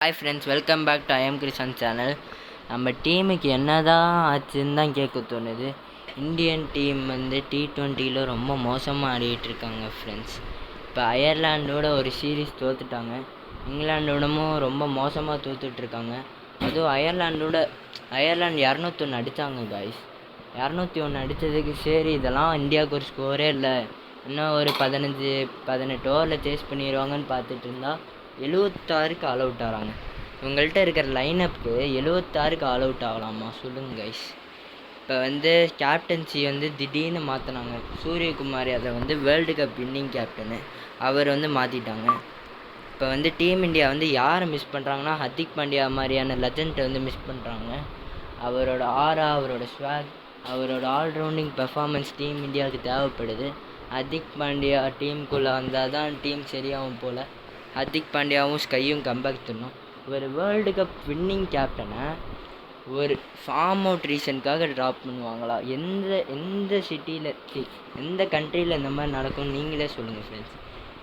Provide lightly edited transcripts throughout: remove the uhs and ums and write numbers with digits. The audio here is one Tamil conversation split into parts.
Hi friends, welcome back to I'm Krishnan channel. நம்ம டீமுக்கு என்ன தான் ஆச்சுன்னு தான் கேட்க தோணுது. இந்தியன் டீம் T20 ரொம்ப மோசமாக ஆடிட்டுருக்காங்க ஃப்ரெண்ட்ஸ். இப்போ அயர்லாண்டோட ஒரு சீரீஸ் தோற்றுட்டாங்க. இங்கிலாண்டோடமும் ரொம்ப மோசமாக தோற்றுட்ருக்காங்க. அதுவும் அயர்லாண்டு 201 அடித்தாங்க காய்ஸ். 201 அடித்ததுக்கு சரி, இதெல்லாம் இந்தியாவுக்கு ஒரு ஸ்கோரே இல்லை, இன்னும் ஒரு 15-18 ஓவரில் சேஸ் பண்ணிடுவாங்கன்னு பார்த்துட்டு இருந்தா 76க்கு ஆல் அவுட் ஆகிறாங்க. இவங்கள்ட்ட இருக்கிற லைனப்புக்கு 76க்கு ஆல் அவுட் ஆகலாமா சொல்லுங்க கைஸ். இப்போ கேப்டன்சி திடீர்னு மாற்றினாங்க. Suryakumar Yadav world cup winning கேப்டனு, அவர் மாற்றிட்டாங்க. இப்போ டீம் இந்தியா யாரை மிஸ் பண்ணுறாங்கன்னா, ஹர்திக் பாண்டியா மாதிரியான லெஜண்ட் மிஸ் பண்ணுறாங்க. அவரோட ஆரா, அவரோட ஸ்வாக், அவரோட ஆல்ரவுண்டிங் பெர்ஃபார்மன்ஸ் டீம் இந்தியாவுக்கு தேவைப்படுது. ஹர்திக் பாண்டியா டீமுக்குள்ளே வந்தால் தான் டீம் சரியாகும் போல். ஹர்திக் பாண்டியாவும் ஸ்கையும் கம்பேக் தரணும். ஒரு வேர்ல்டு கப் வின்னிங் கேப்டனை ஒரு ஃபார்ம் அவுட் ரீசனுக்காக ட்ராப் பண்ணுவாங்களா? எந்த சிட்டியில், எந்த கண்ட்ரியில் இந்த மாதிரி நடக்கும்னு நீங்களே சொல்லுங்கள் ஃப்ரெண்ட்ஸ்.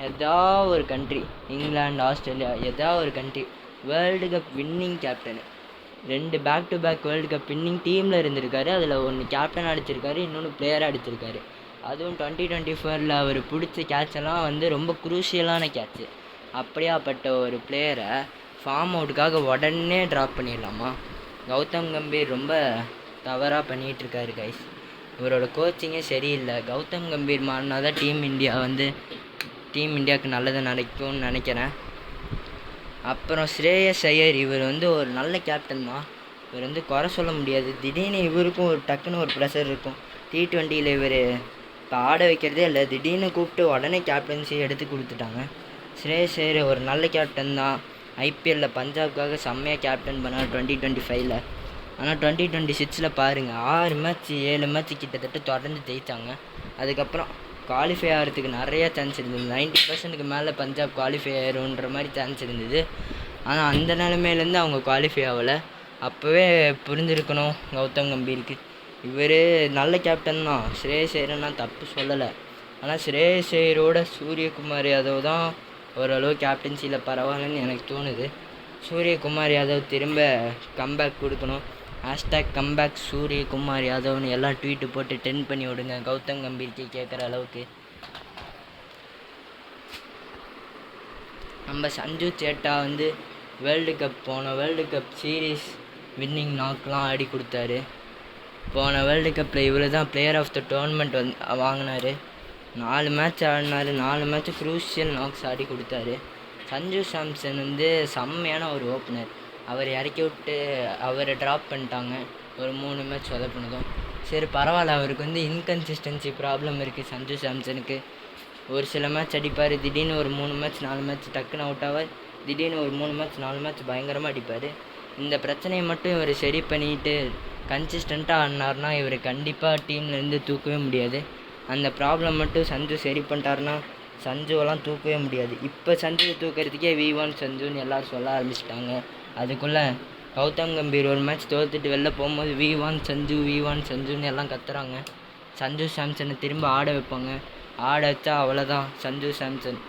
ஏதாவது ஒரு கண்ட்ரி, இங்கிலாந்து, ஆஸ்திரேலியா, ஏதாவது ஒரு country world cup winning captain 2 back to back world cup winning டீமில் இருந்திருக்காரு. அதில் ஒன்று கேப்டன் அடிச்சிருக்காரு, இன்னொன்று பிளேயராக அடிச்சிருக்காரு. அதுவும் 2024 அவர் பிடிச்ச கேட்செல்லாம் ரொம்ப குரூஷியலான கேட்சு. அப்படியாப்பட்ட ஒரு பிளேயரை ஃபார்ம் அவுட்டுக்காக உடனே ட்ராப் பண்ணிடலாமா? கௌதம் கம்பீர் ரொம்ப தவறாக பண்ணிகிட்ருக்காரு கைஸ். இவரோட கோச்சிங்கே சரியில்லை. கௌதம் கம்பீர் மாறினா தான் டீம் இந்தியாவுக்கு நல்லது நடக்கும்னு நினைக்கிறேன். அப்புறம் ஸ்ரேயஸ் ஐயர், இவர் ஒரு நல்ல கேப்டன் தான். இவர் குறை சொல்ல முடியாது. திடீர்னு இவருக்கும் ஒரு டக்குன்னு ஒரு ப்ரெஷர் இருக்கும். T20 இவர் இப்போ ஆட வைக்கிறதே இல்லை, திடீர்னு கூப்பிட்டு உடனே கேப்டன்சி எடுத்து கொடுத்துட்டாங்க. ஸ்ரேயஸ் ஐயர் ஒரு நல்ல கேப்டன் தான். IPLல பஞ்சாப்காக செம்மையாக கேப்டன் பண்ணார் 2025. ஆனால் 2026 பாருங்கள், 6 மேட்ச் 7 மேட்ச் கிட்டத்தட்ட தொடர்ந்து ஜெயித்தாங்க. அதுக்கப்புறம் குவாலிஃபை ஆகிறதுக்கு நிறையா சான்ஸ் இருந்தது. 90% மேலே பஞ்சாப் குவாலிஃபை ஆயிருன்ற மாதிரி சான்ஸ் இருந்தது. ஆனால் அந்த நிலைமையிலேருந்து அவங்க குவாலிஃபை ஆகலை. அப்போவே புரிஞ்சிருக்கணும் கௌதம் கம்பீருக்கு. இவர் நல்ல கேப்டன் தான், ஸ்ரேயஸ் ஐயரை நான் தப்பு சொல்லலை. ஆனால் ஸ்ரேயஸ் ஐயரோட சூரியகுமார் யாதவ் தான் ஓரளவு கேப்டன்சியில் பரவாயில்லன்னு எனக்கு தோணுது. சூரியகுமார் யாதவ் திரும்ப கம்பேக் கொடுக்கணும். #கம்பேக் சூரியகுமார் யாதவ்னு எல்லாம் ட்வீட்டு போட்டு ட்ரெண்ட் பண்ணி விடுங்க, கௌதம் கம்பீருக்கு கேட்குற அளவுக்கு. நம்ம சஞ்சு சேட்டா வேர்ல்டு கப் சீரீஸ் வின்னிங் நாக்லாம் ஆடி கொடுத்தாரு. போன வேர்ல்டு கப்பில் இவர் தான் பிளேயர் ஆஃப் த டோர்னமெண்ட் வாங்கினார். 4 மேட்ச் ஆடினார். 4 மேட்ச் க்ரூஷியல் நாக்ஸ் ஆடி கொடுத்தாரு. சஞ்சு சாம்சன் செம்மையான ஒரு ஓப்பனர். அவர் இறக்கி விட்டு அவரை ட்ராப் பண்ணிட்டாங்க. ஒரு 3 மேட்ச் சொதப்பினதும் சரி பரவாயில்ல. அவருக்கு இன்கன்சிஸ்டன்சி ப்ராப்ளம் இருக்குது சஞ்சு சாம்சனுக்கு. ஒரு சில மேட்ச் அடிப்பார், திடீர்னு ஒரு 3 மேட்ச் 4 மேட்ச் டக்குன்னு அவுட் ஆவார். திடீர்னு ஒரு 3 மேட்ச் 4 மேட்ச் பயங்கரமாக அடிப்பார். இந்த பிரச்சனையை மட்டும் இவர் சரி பண்ணிட்டு கன்சிஸ்டண்ட்டாக ஆடினார்னா இவர் கண்டிப்பாக டீம்லேருந்து தூக்கவே முடியாது. அந்த ப்ராப்ளம் மட்டும் சஞ்சு சரி பண்ணிட்டாருன்னா சஞ்சுவெல்லாம் தூக்கவே முடியாது. இப்போ சஞ்சுவை தூக்கிறதுக்கே V1 சஞ்சுன்னு எல்லோரும் சொல்ல ஆரம்பிச்சிட்டாங்க. அதுக்குள்ளே கௌதம் கம்பீர் ஒரு மேட்ச் தோற்றுட்டு வெளில போகும்போது V1 சஞ்சுன்னு எல்லாம் கத்துறாங்க. சஞ்சு சாம்சனை திரும்ப ஆட வைப்பாங்க. ஆட வச்சா அவ்வளோதான், சஞ்சு சாம்சன்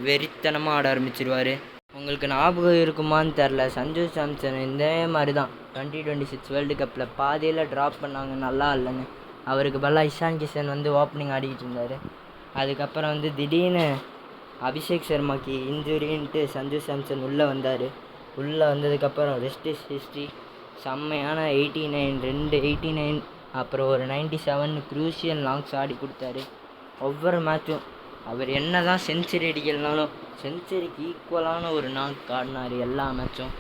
வெறித்தனமாக ஆட ஆரம்பிச்சிருவார். உங்களுக்கு ஞாபகம் இருக்குமான்னு தெரில, சஞ்சு சாம்சன் இதே மாதிரி தான் 2026 வேர்ல்டு கப்பில் பாதியில் ட்ராப் பண்ணாங்க, நல்லா இல்லைன்னு. அவருக்கு பதிலாக இஷான் கிஷன் ஓப்பனிங் ஆடிக்கிட்டு இருந்தார். அதுக்கப்புறம் திடீர்னு அபிஷேக் சர்மாக்கு இன்ஜுரின்ட்டு சஞ்சு சாம்சன் உள்ளே வந்தார். உள்ளே வந்ததுக்கப்புறம் ரெஸ்ட் இஸ் ஹிஸ்ட்ரி, செம்மையான 89 அப்புறம் ஒரு 97 க்ரூஷியல் நாக்ஸ் ஆடி கொடுத்தாரு. ஒவ்வொரு மேட்சும் அவர் என்ன தான் செஞ்சுரி அடிக்கலனாலும் செஞ்சுரிக்கு ஈக்குவலான ஒரு நாக் ஆடினார் எல்லா மேட்சும்.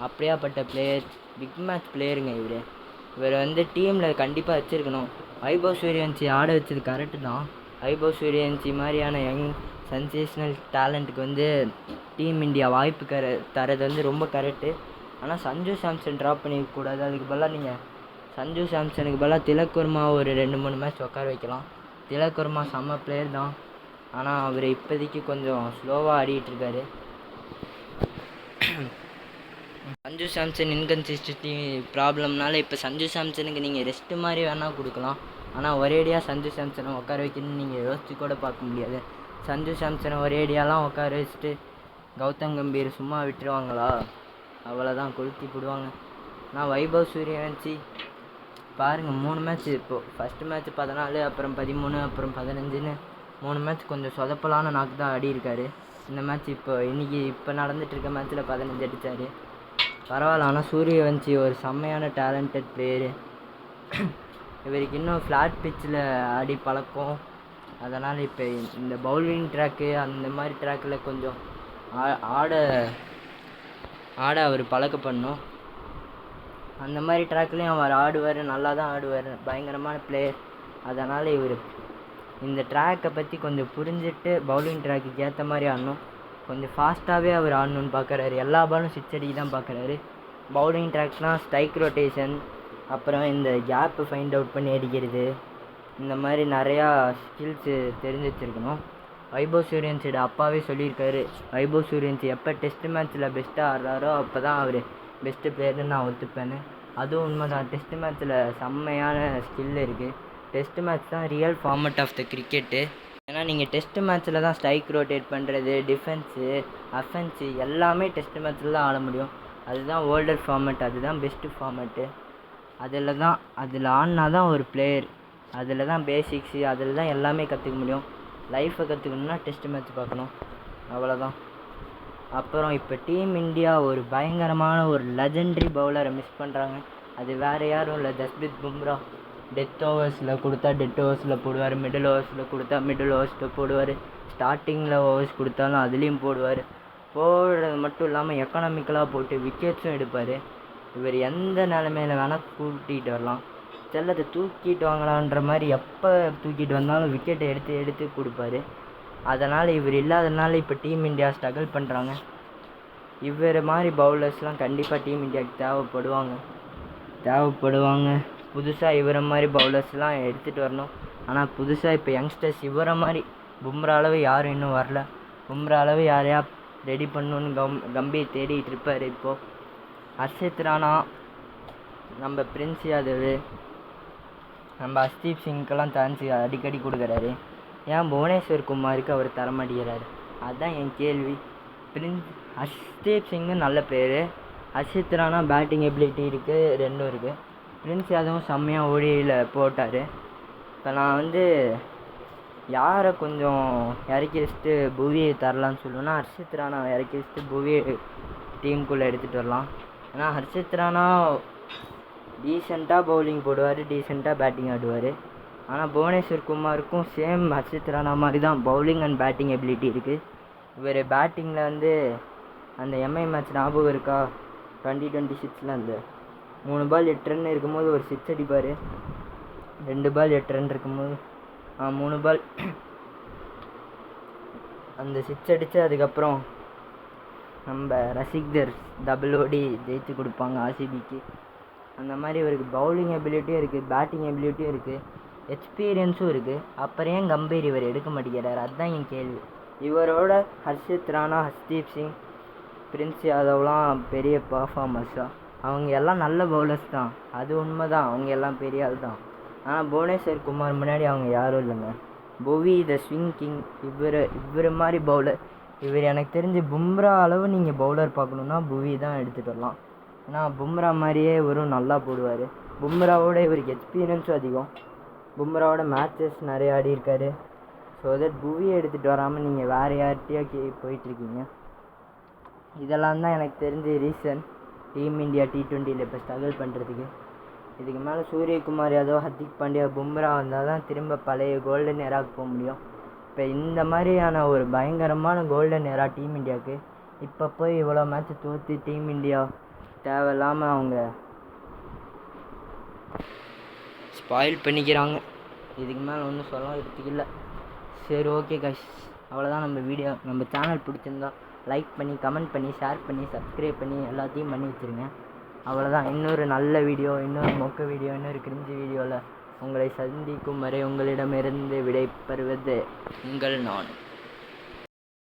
அப்படியாப்பட்ட பிளேயர், பிக் மேட்ச் பிளேயருங்க இவர் டீமில் கண்டிப்பாக வச்சுருக்கணும். வைபவ் சூரியவன்சி ஆட வச்சது கரெக்டு தான். வைபவ் சூரியவன்சி மாதிரியான யங் சென்சேஷ்னல் டேலண்ட்டுக்கு டீம் இந்தியா வாய்ப்பு தரது ரொம்ப கரெக்டு. ஆனால் சஞ்சு சாம்சன் ட்ராப் பண்ணிக்கூடாது. அதுக்கு பதிலாக நீங்கள் சஞ்சு சாம்சனுக்கு பதிலாக திலக் வர்மா ஒரு 2-3 மேட்ச் உட்கார வைக்கலாம். திலக் வர்மா செம்ம பிளேயர் தான், ஆனால் அவர் இப்போதைக்கு கொஞ்சம் ஸ்லோவாக ஆடிட்டுருக்காரு. சஞ்சு சாம்சன் இன்கன்சிஸ்டன்சி ப்ராப்ளம்னால இப்போ சஞ்சு சாம்சனுக்கு நீங்கள் ரெஸ்ட்டு மாதிரி வேணால் கொடுக்கலாம். ஆனால் ஒரேடியாக சஞ்சு சாம்சனை உட்கார வைக்கணும்னு நீங்கள் யோசிச்சு கூட பார்க்க முடியாது. சஞ்சு சாம்சனை ஒரேடியாலாம் உட்கார வச்சுட்டு கௌதம் கம்பீர் சும்மா விட்டுருவாங்களா? அவ்வளோதான், கொளுத்தி போடுவாங்க. ஆனால் வைபவ் சூரியவன்சி பாருங்கள், 3 மேட்ச் இப்போது. ஃபஸ்ட்டு மேட்ச் 14, அப்புறம் 13, அப்புறம் 15ன்னு 3 மேட்ச் கொஞ்சம் சொதப்பலான நாக்கு தான் ஆடியிருக்காரு. இந்த மேட்ச் இப்போ நடந்துகிட்ருக்க மேட்ச்சில் 15 அடித்தார். பரவாயில்ல. ஆனால் சூரியவன்சி ஒரு செம்மையான டேலண்டட் பிளேயரு. இவருக்கு இன்னும் ஃப்ளாட் பிச்சில் ஆடி பழக்கம். அதனால் இப்போ இந்த பவுலிங் ட்ராக்கு அந்த மாதிரி ட்ராக்கில் கொஞ்சம் ஆட அவர் பழக்கப்படணும். அந்த மாதிரி ட்ராக்லேயும் அவர் ஆடுவார், நல்லா தான் ஆடுவார், பயங்கரமான பிளேயர். அதனால் இவர் இந்த ட்ராக்கை பற்றி கொஞ்சம் புரிஞ்சுட்டு பவுலிங் ட்ராக்குக்கு ஏற்ற மாதிரி ஆடணும். கொஞ்சம் ஃபாஸ்ட்டாகவே அவர் ஆடணுன்னு பார்க்குறாரு. எல்லா பாலும் 6 அடிக்க தான் பார்க்குறாரு. பவுலிங் ட்ராக்னால் ஸ்ட்ரைக் ரொட்டேஷன், அப்புறம் இந்த கேப்பு ஃபைண்ட் அவுட் பண்ணி அடிக்கிறது, இந்த மாதிரி நிறையா ஸ்கில்ஸு தெரிஞ்சு வச்சுருக்கணும். வைபவ் சூரியவன்சியோட அப்பாவே சொல்லியிருக்காரு, வைபவ் சூரியவன்சி எப்போ டெஸ்ட் மேட்ச்சில் பெஸ்ட்டாக ஆடுறாரோ அப்போ தான் அவர் பெஸ்ட்டு பிளேயர்னு நான் ஒத்துப்பேன்னு. அதுவும் உண்மை தான். டெஸ்ட் மேட்ச்சில் செம்மையான ஸ்கில் இருக்குது. டெஸ்ட் மேட்ச் தான் real format of the cricket. ஏன்னா நீங்கள் டெஸ்ட் மேட்ச்சில் தான் ஸ்ட்ரைக் ரொட்டேட் பண்ணுறது, டிஃபென்ஸு, அஃபென்ஸு எல்லாமே டெஸ்ட் மேட்ச்சில் தான் ஆட முடியும். அதுதான் ஓல்டர் ஃபார்மட், அதுதான் பெஸ்ட்டு ஃபார்மட்டு. அதில் ஆடினா தான் ஒரு பிளேயர். அதில் தான் பேசிக்ஸு, அதில் தான் எல்லாமே கற்றுக்க முடியும். லைஃப்பை கற்றுக்கணுன்னா டெஸ்ட் மேட்ச் பார்க்கணும், அவ்வளோதான். அப்புறம் இப்போ டீம் இந்தியா ஒரு பயங்கரமான ஒரு லெஜெண்டரி பவுலரை மிஸ் பண்ணுறாங்க. அது வேறு யாரும் இல்லை, ஜஸ்பிரித் பும்ரா. டெத் ஓவர்ஸில் கொடுத்தா டெத் ஓவர்ஸில் போடுவார், மிடில் ஓவர்ஸில் கொடுத்தா மிடில் ஓவர்ஸில் போடுவார், ஸ்டார்டிங்கில் ஓவர்ஸ் கொடுத்தாலும் அதுலேயும் போடுவார். போடுறது மட்டும் இல்லாமல் எக்கனாமிக்கலாக போட்டு விக்கெட்ஸும் எடுப்பார். இவர் எந்த நிலமையில வேணால் கூட்டிகிட்டு வரலாம். செல்லத்தை தூக்கிட்டு வாங்கலான்ற மாதிரி எப்போ தூக்கிட்டு வந்தாலும் விக்கெட்டை எடுத்து கொடுப்பாரு. அதனால் இவர் இல்லாதனால இப்போ டீம் இந்தியா ஸ்ட்ரகிள் பண்ணுறாங்க. இவர் மாதிரி பவுலர்ஸ்லாம் கண்டிப்பாக டீம் இந்தியாவுக்கு தேவைப்படுவாங்க. புதுசாக இவரை மாதிரி பவுலர்ஸ்லாம் எடுத்துகிட்டு வரணும். ஆனால் புதுசாக இப்போ யங்ஸ்டர்ஸ் இவரை மாதிரி பும்ரா அளவு யாரும் இன்னும் வரல. பும்ரா அளவு யாரையா ரெடி பண்ணணுன்னு கம்பீர் தேடிட்டு இருப்பார். இப்போது ஹர்ஷித் ராணா, நம்ம பிரின்ஸ் யாதவ், நம்ம ஹர்ஷ்தீப் சிங்க்கெல்லாம் சான்ஸ் அடிக்கடி கொடுக்குறாரு. ஏன் புவனேஸ்வர் குமாருக்கு அவர் தரமாட்டேங்கிறாரு? அதுதான் என் கேள்வி. ஹர்ஷ்தீப் சிங்கு நல்ல player, Harshit Rana batting ability இருக்குது, ரெண்டும் இருக்குது. பிரின்ஸ் யாதவும் செம்மையாக ஓடியில் போட்டார். இப்போ நான் யாரை கொஞ்சம் இறக்கி வச்சுட்டு புவியை தரலான்னு சொல்லுவேன்னா, ஹர்ஷித் ராணா இறக்கி வச்சுட்டு புவியை டீமுக்குள்ளே எடுத்துகிட்டு வரலாம். ஏன்னா ஹர்ஷித் ராணா டீசெண்டாக பவுலிங் போடுவார், டீசெண்டாக பேட்டிங் ஆடுவார். ஆனால் புவனேஸ்வர் குமாருக்கும் சேம் ஹர்ஷித் ராணா மாதிரி தான் பவுலிங் அண்ட் பேட்டிங் எபிலிட்டி இருக்குது. இவர் பேட்டிங்கில் அந்த எம்ஐ மேட்ச் ஞாபகம் இருக்கா? 2026 அந்த 3 பால் 8 ரன் இருக்கும்போது ஒரு 6 அடிப்பார். 2 பால் 8 ரன் இருக்கும்போது 3 பால் அந்த 6 அடித்து அதுக்கப்புறம் நம்ம ரசிகர் டபுள் ஓடி ஜெயித்து கொடுப்பாங்க ஆர்சிபிக்கு. அந்த மாதிரி இவருக்கு பவுலிங் எபிலிட்டியும் இருக்குது, பேட்டிங் எபிலிட்டியும் இருக்குது, எக்ஸ்பீரியன்ஸும் இருக்குது. அப்புறம் ஏன் கம்பீர் இவர் எடுக்க மாட்டேங்கிறார்? அதுதான் என் கேள்வி. இவரோட ஹர்ஷித் ராணா, ஹர்ஷ்தீப் சிங், பிரின்ஸ் யாதவ்லாம் பெரிய பர்ஃபார்மர்ஸாக. அவங்க எல்லாம் நல்ல பவுலர்ஸ் தான், அது உண்மை தான். அவங்க எல்லாம் பெரிய ஆள் தான். ஆனால் புவனேஸ்வர் குமார் முன்னாடி அவங்க யாரும் இல்லைங்க. புவி த ஸ்விங் கிங். இவர் மாதிரி பவுலர். இவர் எனக்கு தெரிஞ்சு பும்ரா அளவு நீங்கள் பவுலர் பார்க்கணுன்னா புவி தான் எடுத்துகிட்டு வரலாம். ஏன்னா பும்ரா மாதிரியே இவரும் நல்லா போடுவார். பும்ராவோட இவருக்கு எக்ஸ்பீரியன்ஸும் அதிகம். பும்ராவோட மேட்சஸ் நிறைய ஆடி இருக்காரு. ஸோ தட் புவியை எடுத்துகிட்டு வராமல் நீங்கள் வேறு யார்கிட்டையோ போயிட்டுருக்கீங்க. இதெல்லாம் தான் எனக்கு தெரிஞ்ச ரீசன் டீம் இந்தியா T20 இப்போ ஸ்ட்ரகிள் பண்ணுறதுக்கு. இதுக்கு மேலே சூரியகுமார் யாதவ், ஹர்திக் பாண்டியா, பும்ரா வந்தால் தான் திரும்ப பழைய கோல்டன் எராக்கு போக முடியும். இப்போ இந்த மாதிரியான ஒரு பயங்கரமான கோல்டன் எரா டீம் இந்தியாவுக்கு இப்போ போய் இவ்வளோ மேட்ச் தோற்று டீம் இந்தியா தேவையில்லாமல் அவங்க ஸ்பாயில் பண்ணிக்கிறாங்க. இதுக்கு மேலே ஒன்றும் சொல்கிறதுக்கு இல்லை. சரி, ஓகே கைஸ், அவ்வளோதான் நம்ம வீடியோ. நம்ம சேனல் பிடிச்சிருந்தா லைக் பண்ணி, கமெண்ட் பண்ணி, ஷேர் பண்ணி, சப்ஸ்கிரைப் பண்ணி எல்லாத்தையும் பண்ணி வச்சுருங்க. அவ்வளோதான். இன்னொரு நல்ல வீடியோ, இன்னொரு மொக்க வீடியோ, இன்னொரு கிரிஞ்சு வீடியோவில் உங்களை சந்திக்கும் வரை உங்களிடமிருந்து விடைபெறுவது உங்கள் நான்.